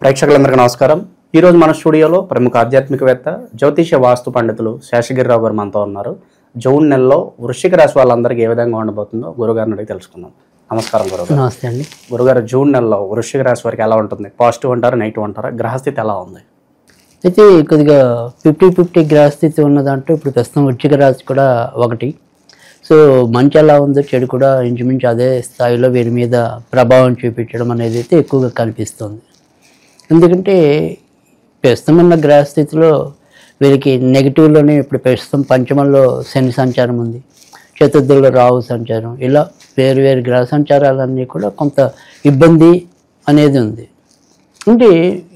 ప్రేక్షకులందరికీ నమస్కారం. ఈరోజు మన స్టూడియోలో ప్రముఖ ఆధ్యాత్మికవేత్త జ్యోతిష వాస్తు పండితులు శేషగిరిరావు గారు మనతో ఉన్నారు. జూన్ నెలలో వృశ్చిక రాశి వాళ్ళందరికీ ఏ విధంగా ఉండబోతుందో గురుగారిని అడిగి తెలుసుకుందాం. నమస్కారం గురుగారు. నమస్తే అండి. గురుగారు, జూన్ నెలలో వృశ్చిక రాశి వారికి ఎలా ఉంటుంది? పాజిటివ్ అంటారా, నెగిటివ్ అంటారా? గ్రహస్థితి ఎలా ఉంది? అయితే కొద్దిగా 50-50 గ్రహస్థితి ఉన్నదంటూ ఇప్పుడు ప్రస్తుతం వృశ్చిక రాశి కూడా ఒకటి. సో మంచి ఎలా ఉందో చెడు కూడా ఇంచుమించు అదే స్థాయిలో వీరి మీద ప్రభావం చూపించడం అనేది అయితే ఎక్కువగా కనిపిస్తుంది. ఎందుకంటే ప్రస్తుతం ఉన్న గ్రహస్థితిలో వీరికి నెగిటివ్లోనే ఇప్పుడు ప్రస్తుతం పంచమంలో శని సంచారం ఉంది, చతుర్థుల్లో రాహు సంచారం, ఇలా వేరు గ్రహ సంచారాలన్నీ కూడా కొంత ఇబ్బంది అనేది ఉంది. అంటే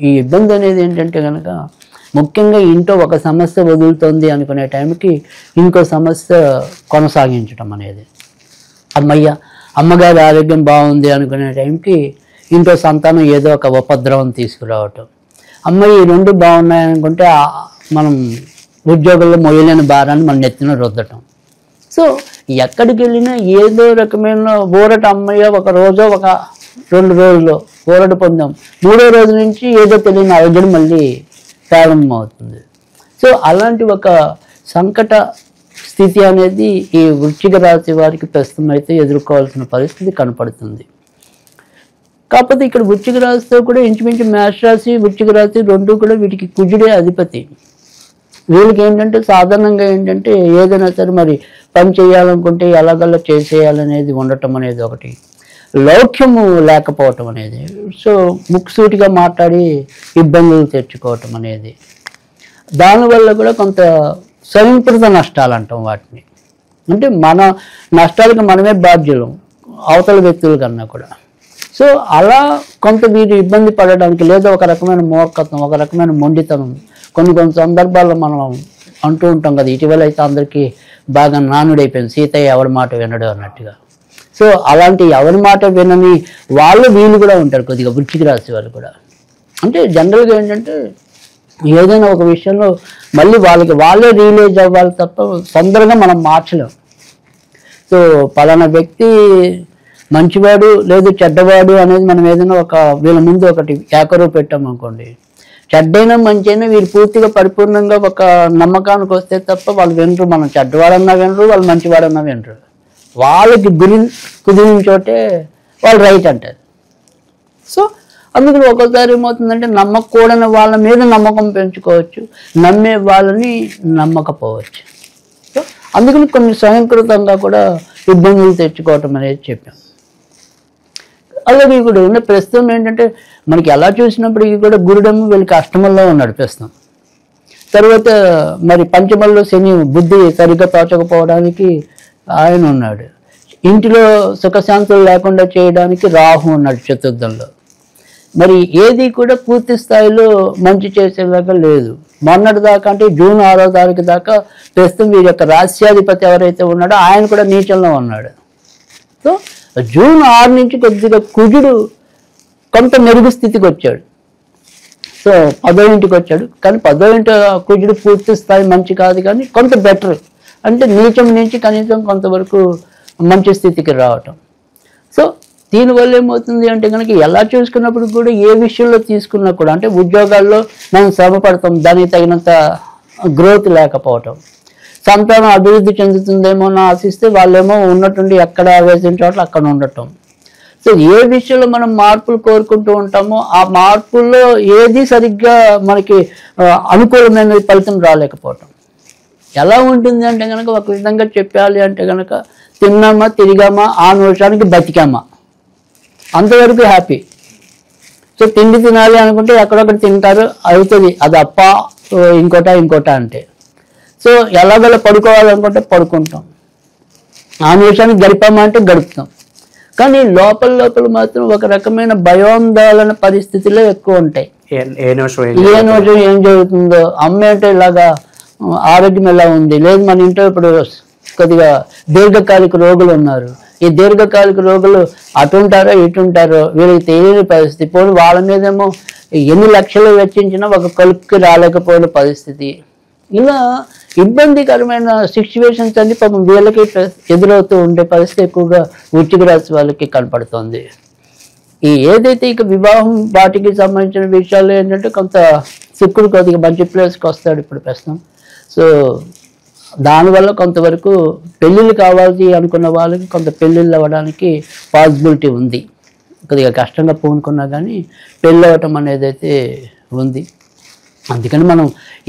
ఈ ఇబ్బంది అనేది ఏంటంటే కనుక ముఖ్యంగా ఇంట్లో ఒక సమస్య వదులుతుంది అనుకునే టైంకి ఇంకో సమస్య కొనసాగించడం అనేది, అమ్మగారి ఆరోగ్యం బాగుంది అనుకునే టైంకి ఇంట్లో సంతానం ఏదో ఒక ఉపద్రవం తీసుకురావటం, ఈ రెండు బాగున్నాయనుకుంటే మనం ఉద్యోగంలో మొయ్యలేని భారాన్ని మన నెత్తిన రుద్దటం. సో ఎక్కడికి వెళ్ళినా ఏదో రకమైన ఊరట ఒక రోజు ఒక 2 రోజులు ఊరట పొందాం, 3వ రోజు నుంచి ఏదో తెలియని ఆరోగ్యం మళ్ళీ ప్రారంభమవుతుంది. సో అలాంటి ఒక సంకట స్థితి అనేది ఈ వృశ్చిక రాశి వారికి ప్రస్తుతం అయితే ఎదుర్కోవాల్సిన పరిస్థితి కనపడుతుంది. కాకపోతే ఇక్కడ వృశ్చిక రాశితో కూడా ఇంచుమించు మేష రాశి, వృశ్చిక రాశి రెండు కూడా వీటికి కుజుడే అధిపతి. వీళ్ళకి ఏంటంటే సాధారణంగా ఏంటంటే ఏదైనా సరే మరి పని చేయాలనుకుంటే ఎలాగల్లా చేసేయాలనేది ఉండటం అనేది ఒకటి, లౌక్యము లేకపోవటం అనేది, సో ముక్కుసూటిగా మాట్లాడి ఇబ్బందులు తెచ్చుకోవటం అనేది, దానివల్ల కూడా కొంత స్వయంకృత నష్టాలు అంటాం వాటిని. అంటే మన నష్టాలకు మనమే బాధ్యులం అవతల వ్యక్తుల కన్నా కూడా. సో అలా కొంత వీరు ఇబ్బంది పడడానికి లేదా ఒక రకమైన మూర్ఖత్వం, ఒక రకమైన మొండితనం కొన్ని సందర్భాల్లో మనం అంటూ ఉంటాం కదా, ఇటీవల అయితే అందరికీ బాగా నానుడైపోయింది సీతయ్య ఎవరి మాట వినడు అన్నట్టుగా. సో అలాంటి ఎవరి మాట వినని వీళ్ళు కూడా ఉంటారు కొద్దిగా వృశ్చిక రాశి వాళ్ళు కూడా. అంటే జనరల్గా ఏంటంటే ఏదైనా ఒక విషయంలో మళ్ళీ వాళ్ళే రియలైజ్ అవ్వాలి తప్ప తొందరగా మనం మార్చలేం. సో పలానా వ్యక్తి మంచివాడు లేదు చెడ్డవాడు అనేది మనం ఏదైనా వీళ్ళ ముందు ఒకటి ఏకరువు పెట్టామనుకోండి, చెడ్డైనా మంచి అయినా వీరు పూర్తిగా పరిపూర్ణంగా ఒక నమ్మకానికి వస్తే తప్ప వాళ్ళు వినరు. మనం చెడ్డవాడన్నా వినరు, వాళ్ళు మంచివాడన్నా వినరు. వాళ్ళకి కుదిరిన చోటే వాళ్ళు రైట్ అంటారు. సో అందుకని ఒక్కోసారి ఏమవుతుందంటే నమ్మకూడని వాళ్ళ మీద నమ్మకం పెంచుకోవచ్చు, నమ్మే వాళ్ళని నమ్మకపోవచ్చు. సో అందుకని కొన్ని స్వయంకృతంగా కూడా ఇబ్బందులు తెచ్చుకోవటం అనేది చెప్పాం. అలాగే ఇప్పుడు ఉన్న ప్రస్తుతం ఏంటంటే మనకి ఎలా చూసినప్పటికీ కూడా గురుడేమో వీళ్ళకి అష్టమంలో ఉన్నాడు ప్రస్తుతం. తర్వాత మరి పంచమంలో శని బుద్ధి సరిగ్గా తోచకపోవడానికి ఆయన ఉన్నాడు. ఇంటిలో సుఖశాంతులు లేకుండా చేయడానికి రాహు ఉన్నాడు చతుర్థంలో. మరి ఏది కూడా పూర్తి స్థాయిలో మంచి చేసేలాగా లేదు. మొన్నటి దాకా అంటే జూన్ 6వ తారీఖు దాకా ప్రస్తుతం వీరి యొక్క రాశ్యాధిపతి ఎవరైతే ఉన్నాడో ఆయన కూడా నీచంలో ఉన్నాడు. సో జూన్ 6 నుంచి కొద్దిగా కుజుడు కొంత మెరుగు స్థితికి వచ్చాడు. సో 10వ ఇంటికి వచ్చాడు, కానీ 10వ ఇంటి కుజుడు పూర్తి స్థాయి మంచి కాదు, కానీ కొంత బెటర్, అంటే నీచం నుంచి కనీసం కొంతవరకు మంచి స్థితికి రావటం. సో దీనివల్ల ఏమవుతుంది అంటే కనుక ఎలా చూసుకున్నప్పుడు కూడా ఏ విషయంలో తీసుకున్నా కూడా అంటే ఉద్యోగాల్లో మనం శ్రమ పడతాం, దానికి తగినంత గ్రోత్ లేకపోవటం, సంతానం అభివృద్ధి చెందుతుందేమో అని ఆశిస్తే వాళ్ళేమో ఉన్నట్టుండి ఎక్కడ వేసిన చోట్ల అక్కడ ఉండటం. సో ఏ విషయంలో మనం మార్పులు కోరుకుంటూ ఉంటామో ఆ మార్పుల్లో ఏది సరిగ్గా మనకి అనుకూలమైన ఫలితం రాలేకపోవటం. ఎలా ఉంటుంది అంటే కనుక ఒక విధంగా చెప్పాలి అంటే కనుక తిన్నామా, తిరిగామా, ఆ నిమిషానికి బతికామా, అంతవరకు హ్యాపీ. సో తిండి తినాలి అనుకుంటే ఎక్కడొక్కడ తింటారు, అవుతుంది, అది అప్ప ఇంకోట అంటే. సో ఎలాగలా పడుకోవాలనుకుంటే పడుకుంటాం, ఆ నిమిషానికి గడిపామా అంటే గడుపుతాం. కానీ లోపల మాత్రం ఒక రకమైన భయోందోళన పరిస్థితుల్లో ఎక్కువ ఉంటాయి. ఏ నిమిషం ఏం జరుగుతుందో, అమ్మ అంటే ఇలాగా ఆరోగ్యం ఎలా ఉంది, లేదు మన ఇంట్లో ఇప్పుడు కొద్దిగా దీర్ఘకాలిక రోగులు ఉన్నారు, ఈ దీర్ఘకాలిక రోగులు అటుంటారో ఇటుంటారో వీళ్ళకి తెలియని పరిస్థితి, పోనీ వాళ్ళ మీదేమో ఎన్ని లక్షలు వెచ్చించినా ఒక కలుపుకి రాలేకపోయిన పరిస్థితి, ఇలా ఇబ్బందికరమైన సిచ్యువేషన్స్ అన్ని పాపం వీళ్ళకి ఎదురవుతూ ఉండే పరిస్థితి ఎక్కువగా వృశ్చిక రాశి వాళ్ళకి కనపడుతుంది. ఏదైతే ఇక వివాహం వాటికి సంబంధించిన విషయాలు ఏంటంటే కొంత శుక్రుడు కొద్దిగా మంచి ప్లేస్కి వస్తాడు ఇప్పుడు ప్రస్తుతం. సో దానివల్ల కొంతవరకు పెళ్ళిళ్ళు కావాలి అనుకున్న వాళ్ళకి కొంత పెళ్ళిళ్ళు అవ్వడానికి పాసిబిలిటీ ఉంది. కొద్దిగా కష్టంగా పూనుకున్నా కానీ పెళ్ళి అవ్వటం అనేది అయితే ఉంది. అందుకని మనం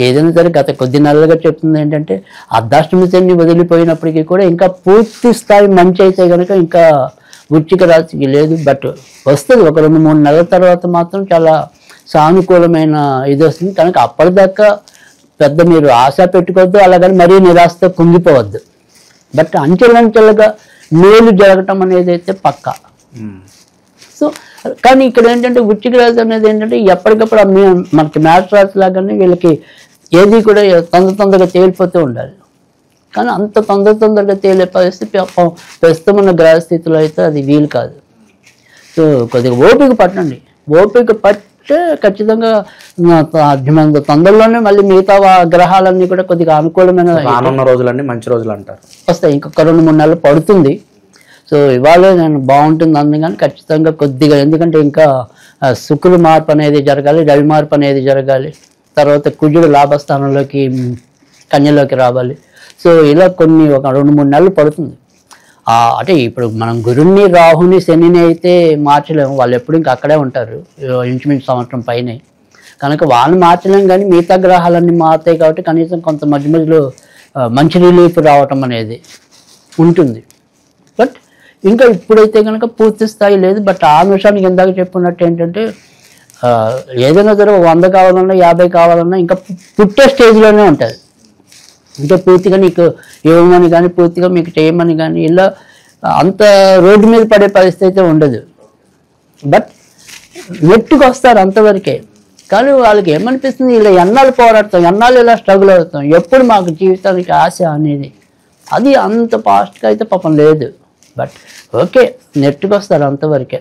ఏదైనా సరే గత కొద్ది నెలలుగా చెప్తుంది ఏంటంటే అర్ధాష్టమి శని వదిలిపోయినప్పటికీ కూడా ఇంకా పూర్తి స్థాయి మంచి అయితే కనుక ఇంకా వృశ్చిక రాశికి లేదు. బట్ వస్తుంది ఒక 2-3 నెలల తర్వాత మాత్రం చాలా సానుకూలమైన ఇది వస్తుంది కనుక అప్పటిదాకా పెద్ద మీరు ఆశ పెట్టుకోవద్దు, అలాగని మరీ నిరాశతో కుంగిపోవద్దు. బట్ అంచెలంచెలుగా మేలు జరగటం అనేది అయితే పక్కా. సో కానీ ఇక్కడ ఏంటంటే వృశ్చిక రాశి అనేది ఏంటంటే ఎప్పటికప్పుడు మనకి మేష రాశి లాగానే వీళ్ళకి ఏది కూడా తొందరగా తేలిపోతూ ఉండాలి. కానీ అంత తొందరగా తేలే పరిస్థితి ప్రస్తుతం ఉన్న గ్రహస్థితిలో అయితే అది వీలు కాదు. సో కొద్దిగా ఓపిక పట్టండి. ఓపిక పట్టే ఖచ్చితంగా తొందరలోనే మళ్ళీ మిగతా గ్రహాలన్నీ కూడా కొద్దిగా అనుకూలమైన రానున్న రోజులన్నీ మంచి రోజులు అంటారు వస్తాయి. ఇంకొక 2-3 నెలలు పడుతుంది. సో ఇవాళ నేను బాగుంటుంది అందుకని ఖచ్చితంగా కొద్దిగా, ఎందుకంటే ఇంకా శుక్రుడు మార్పు అనేది జరగాలి, రవి మార్పు అనేది జరగాలి, తర్వాత కుజుడు లాభస్థానంలోకి కన్యలోకి రావాలి. సో ఇలా కొన్ని ఒక 2-3 నెలలు పడుతుంది. అంటే ఇప్పుడు మనం గురుణ్ణి, రాహుని, శనిని అయితే మార్చలేము, వాళ్ళు ఎప్పుడు ఇంకా అక్కడే ఉంటారు ఇంచుమించు సంవత్సరం పైనే. కనుక వాళ్ళని మార్చలేము, కానీ మిగతా గ్రహాలన్నీ మారుతాయి కాబట్టి కనీసం కొంత మధ్యలో మంచి రిలీఫ్ రావటం అనేది ఉంటుంది. బట్ ఇంకా ఇప్పుడైతే కనుక పూర్తి స్థాయి లేదు. బట్ ఆ విషయానికి ఇందాక చెప్పుకున్నట్టు ఏంటంటే ఏదైనా సరే 100 కావాలన్నా 50 కావాలన్నా ఇంకా పుట్టే స్టేజ్లోనే ఉంటుంది. ఇంకా పూర్తిగా నీకు ఇవ్వమని కానీ పూర్తిగా మీకు చేయమని కానీ ఇలా అంత రోడ్డు మీద పడే పరిస్థితి అయితే ఉండదు. బట్ నెట్టుకు వస్తారు అంతవరకే. కానీ వాళ్ళకి ఏమనిపిస్తుంది, ఇలా ఎన్నాళ్ళు పోరాడతాం, ఎన్నాళ్ళు ఇలా స్ట్రగుల్ అవుతాం, ఎప్పుడు మాకు జీవితానికి ఆశ అనేది అది అంత ఫాస్ట్గా అయితే పాపం లేదు. బట్ ఓకే నెట్టుకు వస్తారు అంతవరకే.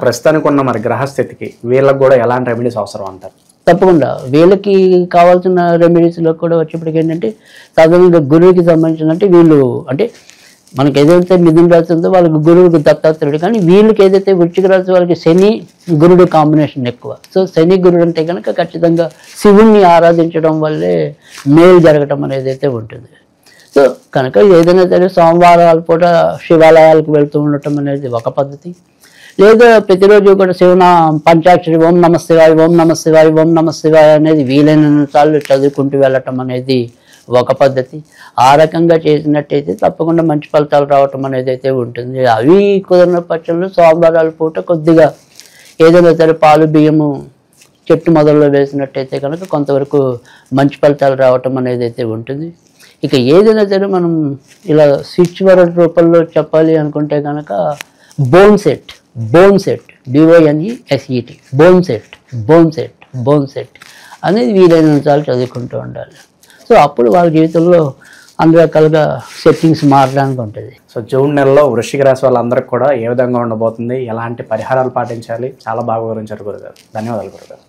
ప్రస్తుతానికి ఉన్న మరి గ్రహస్థితికి వీళ్ళకి కూడా ఎలాంటి రెమెడీస్ అవసరం అంటారు? తప్పకుండా వీళ్ళకి కావాల్సిన రెమెడీస్లో కూడా వచ్చేప్పటికి ఏంటంటే సాధారణంగా గురువుకి సంబంధించిన అంటే వీళ్ళు అంటే మనకి ఏదైతే మిథున రాశి ఉందో వాళ్ళకి గురువుకి దత్తాత్రేయుడు, కానీ వీళ్ళకి ఏదైతే వృశ్చిక రాశి వాళ్ళకి శని గురుడు కాంబినేషన్ ఎక్కువ. సో శని గురుడు అంటే కనుక ఖచ్చితంగా శివుణ్ణి ఆరాధించడం వల్లే మేలు జరగటం అనేది అయితే ఉంటుంది. సో కనుక ఏదైనా సరే సోమవారాల పూట శివాలయాలకు వెళ్తూ ఉండటం అనేది ఒక పద్ధతి. లేదా ప్రతిరోజు కూడా శివన పంచాక్షరి ఓం నమ శివాయ, ఓం నమ శివాయ, ఓం నమ శివాయ అనేది వీలైన సార్లు చదువుకుంటూ వెళ్ళటం అనేది ఒక పద్ధతి. ఆ రకంగా చేసినట్టయితే తప్పకుండా మంచి ఫలితాలు రావటం అనేది అయితే ఉంటుంది. అవి కుదిరిన పక్షంలో సోమవారాల పూట కొద్దిగా ఏదైనా సరే పాలు బియ్యము చెట్టు మొదల్లో వేసినట్టయితే కనుక కొంతవరకు మంచి ఫలితాలు రావటం అనేది అయితే ఉంటుంది. ఇక ఏదైనా సరే మనం ఇలా స్విచ్ వర్డ్ రూపంలో చెప్పాలి అనుకుంటే కనుక bone set BONESET bone set అనేది వీలైనంత సార్లు చదువుకుంటూ ఉండాలి. సో అప్పుడు వాళ్ళ జీవితంలో అన్ని రకాలుగా సెట్టింగ్స్ మారడానికి ఉంటుంది. సో జూన్ నెలలో వృశ్చిక రాశి వాళ్ళందరికీ కూడా ఏ విధంగా ఉండబోతుంది, ఎలాంటి పరిహారాలు పాటించాలి, చాలా బాగా వివరించారు గురుగారు. ధన్యవాదాలు గురుగారు.